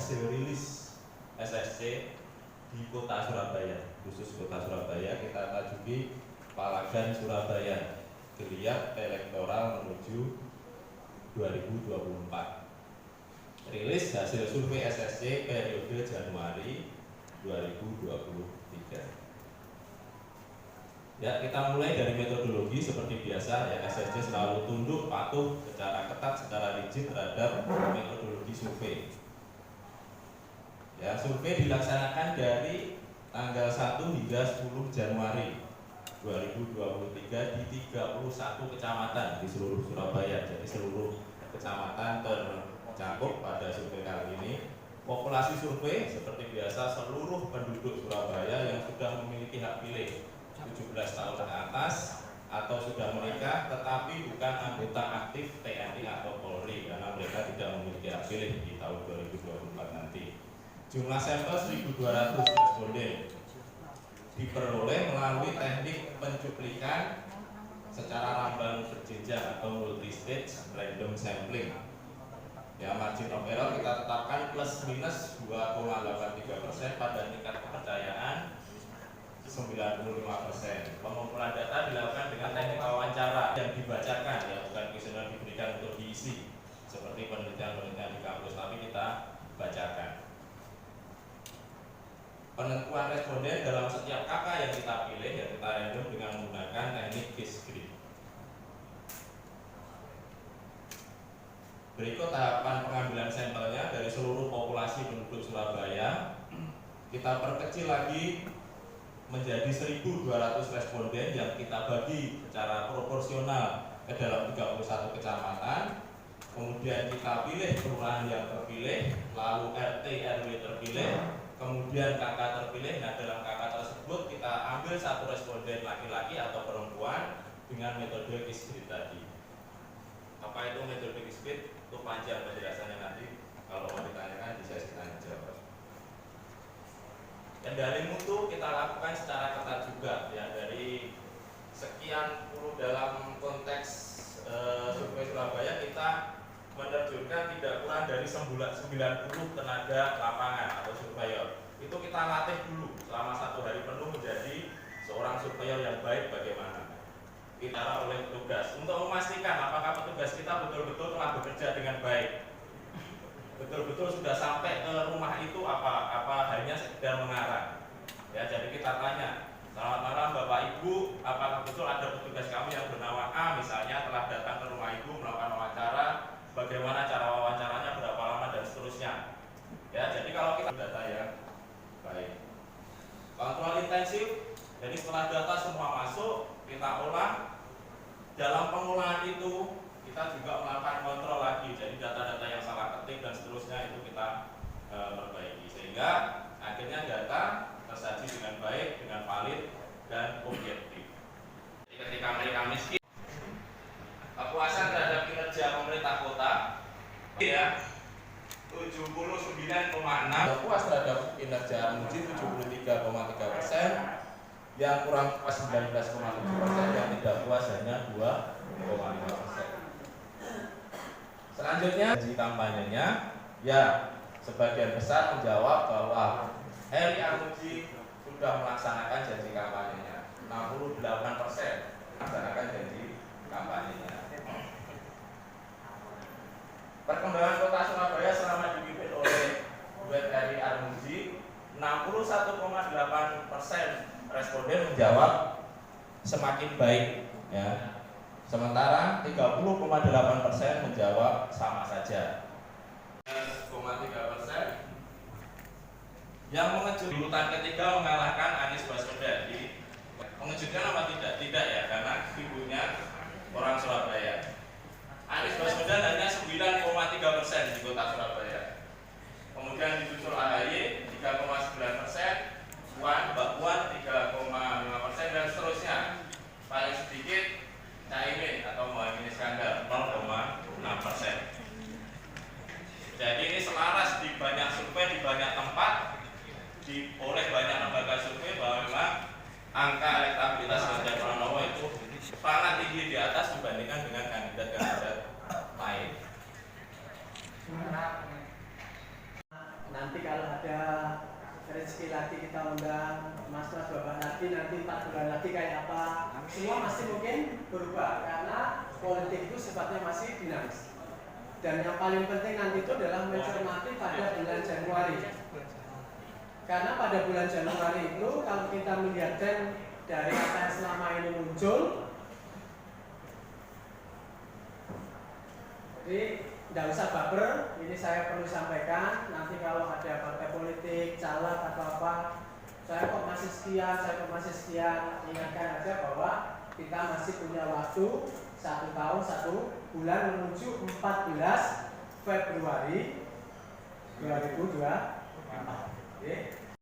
hasil rilis SSC di kota Surabaya, khusus kota Surabaya. Kita tajuki Palagan Surabaya, geliat elektoral menuju 2024. Rilis hasil survei SSC periode Januari 2023. Ya, kita mulai dari metodologi seperti biasa ya. SSC selalu tunduk patuh secara ketat, secara rigid terhadap metodologi survei. Ya, survei dilaksanakan dari tanggal 1 hingga 10 Januari 2023 di 31 kecamatan di seluruh Surabaya. Jadi seluruh kecamatan tercakup pada survei kali ini. Populasi survei seperti biasa seluruh penduduk Surabaya yang sudah memiliki hak pilih 17 tahun ke atas atau sudah menikah tetapi bukan anggota aktif TNI atau Polri karena mereka tidak memiliki hak pilih di tahun 2024 nanti. Jumlah sampel 1.200 responden diperoleh melalui teknik pencuplikan secara rambang berjenjang atau multi stage random sampling. Ya, margin of error kita tetapkan plus minus 2,83% pada tingkat kepercayaan 95%. Pengumpulan data dilakukan dengan teknik wawancara yang dibacakan, ya bukan kuesioner diberikan untuk diisi seperti penelitian-penelitian di kampus, tapi kita bacakan. Penentuan responden dalam setiap kakak yang kita pilih ya kita random dengan menggunakan teknik case grid. Berikut tahapan pengambilan sampelnya dari seluruh populasi penduduk Surabaya. Kita perkecil lagi menjadi 1.200 responden yang kita bagi secara proporsional ke dalam 31 kecamatan. Kemudian kita pilih kelurahan yang terpilih, lalu RT RW terpilih, kemudian kakak terpilih. Nah, dalam kakak tersebut kita ambil satu responden laki-laki atau perempuan dengan metode case grid tadi. Apa itu metode case grid? Itu panjang penjelasannya nanti. Kalau mau ditanyakan di sesi tanya jawab. Dan dari mutu kita lakukan secara ketat juga ya, dari sekian puluh dalam konteks survei Surabaya kita menerjunkan tidak kurang dari 90 tenaga lapangan atau surveyor. Itu kita latih dulu selama 1 hari penuh menjadi seorang surveyor yang baik bagaimana. Kita oleh petugas untuk memastikan apakah petugas kita betul-betul telah bekerja dengan baik, betul-betul sudah sampai ke rumah itu apa hanya sekedar mengarang. Ya, jadi kita tanya, selamat malam Bapak Ibu, apakah betul ada petugas kami yang bernama A misalnya telah datang ke rumah Ibu melakukan wawancara, bagaimana cara wawancaranya, berapa lama dan seterusnya. Ya, jadi kalau kita data yang baik. Kontrol intensif, jadi setelah data semua masuk, kita olah. Dalam pengolahan itu kita juga melakukan kontrol lagi, jadi data-data yang salah ketik dan seterusnya itu kita perbaiki sehingga akhirnya data tersaji dengan baik, dengan valid dan objektif. Jadi ketika mereka miskin, kepuasan terhadap kinerja pemerintah kota ya 79,6, puas terhadap kinerja Muji 73,3%, yang kurang puas 19,7%, yang tidak puas hanya 2,5%. Selanjutnya janji kampanyenya ya sebagian besar menjawab bahwa Heri Armuji sudah melaksanakan janji kampanyenya. 68% melaksanakan janji kampanyenya. Perkembangan kota Surabaya selama dipimpin oleh duet Heri Armuji, 61,8% responden menjawab semakin baik ya. Sementara 30,8% menjawab sama saja. 3,3% yang mengejutkan urutan ketiga mengalahkan Anies Baswedan. Mengejutkan apa tidak? Tidak ya, karena ibunya orang Surabaya. Anies Baswedan hanya 9,3% di kota Surabaya. Kemudian disusul AHY 3,9%, Mbak Puan 3,5% dan seterusnya. Paling sedikit Caimin atau Muhaimin Iskandar 0,6%. Jadi ini selaras di banyak survei, di banyak tempat, oleh banyak lembaga survei bahwa memang angka elektabilitas Ganjar Pranowo itu sangat tinggi di atas dibandingkan dengan kandidat-kandidat lain. nanti kalau ada rezeki lagi kita undang mas-mas bapak lagi, nanti 4 bulan lagi kayak apa, semua masih mungkin berubah karena politik itu sifatnya masih dinamis. Dan yang paling penting nanti itu adalah mencermati pada bulan Januari, karena pada bulan Januari itu kalau kita melihat tren dari apa yang selama ini muncul, jadi tidak usah baper, ini saya perlu sampaikan. Nanti kalau ada partai politik, caleg atau apa, saya kok masih sekian, ingatkan aja bahwa kita masih punya waktu 1 tahun 1 bulan menuju 14 Februari 2024. Oke.